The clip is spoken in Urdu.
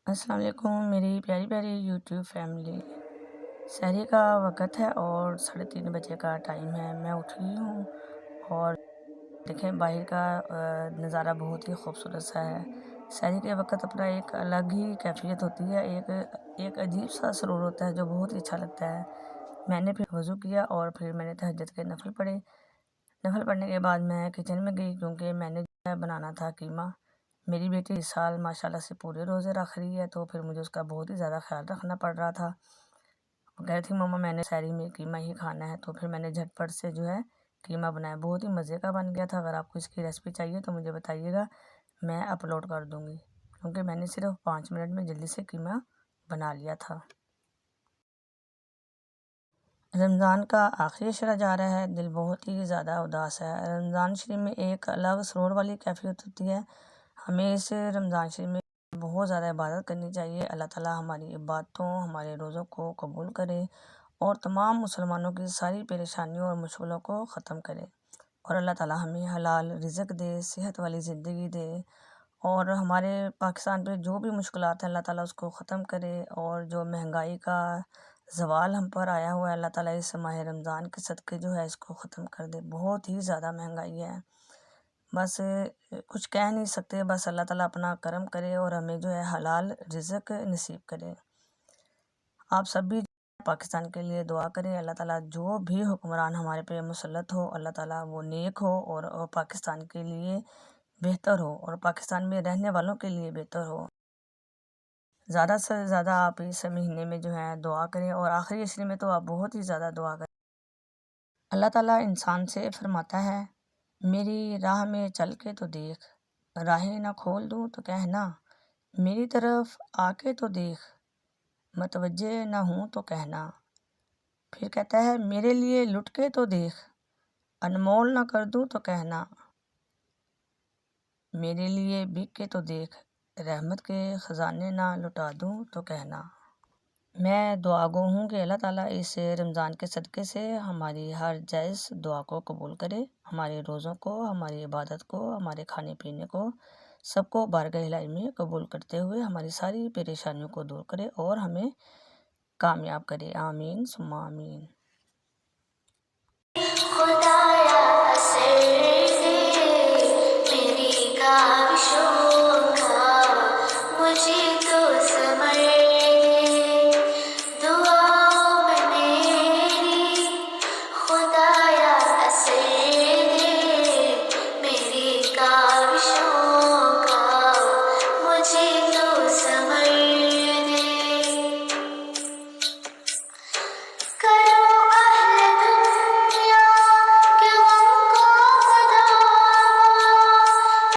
السلام علیکم میری پیاری پیاری یوٹیوب فیملی. سحری کا وقت ہے اور 3:30 بجے کا ٹائم ہے. میں اٹھ گئی ہوں اور دیکھیں باہر کا نظارہ بہت ہی خوبصورت سا ہے. سحری کے وقت اپنا ایک الگ ہی کیفیت ہوتی ہے، ایک عجیب سا سرور ہوتا ہے جو بہت ہی اچھا لگتا ہے. میں نے پھر وضو کیا اور پھر میں نے تہجد کے نفل پڑھے. نفل پڑھنے کے بعد میں کچن میں گئی کیونکہ میں نے جو ہے بنانا تھا قیمہ. میری بیٹی اس سال ماشاءاللہ سے پورے روزے رکھ رہی ہے، تو پھر مجھے اس کا بہت ہی زیادہ خیال رکھنا پڑ رہا تھا. وہ کہہ رہی تھی ماما میں نے سحری میں قیمہ ہی کھانا ہے، تو پھر میں نے جھٹ پٹ سے جو ہے قیمہ بنایا. بہت ہی مزے کا بن گیا تھا. اگر آپ کو اس کی ریسپی چاہیے تو مجھے بتائیے گا، میں اپلوڈ کر دوں گی، کیونکہ میں نے صرف 5 منٹ میں جلدی سے قیمہ بنا لیا تھا. رمضان کا آخری اشرہ جا رہا ہے، دل بہت ہی زیادہ اداس ہے. رمضان شریف میں ایک الگ سرور والی کیفیت ہوتی ہے. ہمیں اس رمضان شریف میں بہت زیادہ عبادت کرنی چاہیے. اللہ تعالیٰ ہماری عبادتوں، ہمارے روزوں کو قبول کرے اور تمام مسلمانوں کی ساری پریشانیوں اور مشکلوں کو ختم کرے، اور اللہ تعالیٰ ہمیں حلال رزق دے، صحت والی زندگی دے، اور ہمارے پاکستان پہ جو بھی مشکلات ہیں اللہ تعالیٰ اس کو ختم کرے. اور جو مہنگائی کا زوال ہم پر آیا ہوا ہے، اللہ تعالیٰ اس ماہ رمضان کے صدقے جو ہے اس کو ختم کر دے. بہت ہی زیادہ مہنگائی ہے، بس کچھ کہہ نہیں سکتے. بس اللہ تعالیٰ اپنا کرم کرے اور ہمیں جو ہے حلال رزق نصیب کرے. آپ سب بھی پاکستان کے لیے دعا کریں. اللہ تعالیٰ جو بھی حکمران ہمارے پہ مسلط ہو، اللہ تعالیٰ وہ نیک ہو اور پاکستان کے لیے بہتر ہو، اور پاکستان میں رہنے والوں کے لیے بہتر ہو. زیادہ سے زیادہ آپ اس مہینے میں جو ہے دعا کریں، اور آخری عشرے میں تو آپ بہت ہی زیادہ دعا کریں. اللہ تعالیٰ انسان سے فرماتا ہے، میری راہ میں چل کے تو دیکھ، راہیں نہ کھول دوں تو کہنا، میری طرف آ کے تو دیکھ، متوجہ نہ ہوں تو کہنا. پھر کہتا ہے میرے لیے لٹ کے تو دیکھ، انمول نہ کر دوں تو کہنا، میرے لیے بک کے تو دیکھ، رحمت کے خزانے نہ لٹا دوں تو کہنا. میں دعا گو ہوں کہ اللہ تعالیٰ اس رمضان کے صدقے سے ہماری ہر جائز دعا کو قبول کرے، ہمارے روزوں کو، ہماری عبادت کو، ہمارے کھانے پینے کو، سب کو بارگاہ الہی میں قبول کرتے ہوئے ہماری ساری پریشانیوں کو دور کرے اور ہمیں کامیاب کرے. آمین ثم آمین. خدایا اثر دے، میری کاوشوں کا مجھے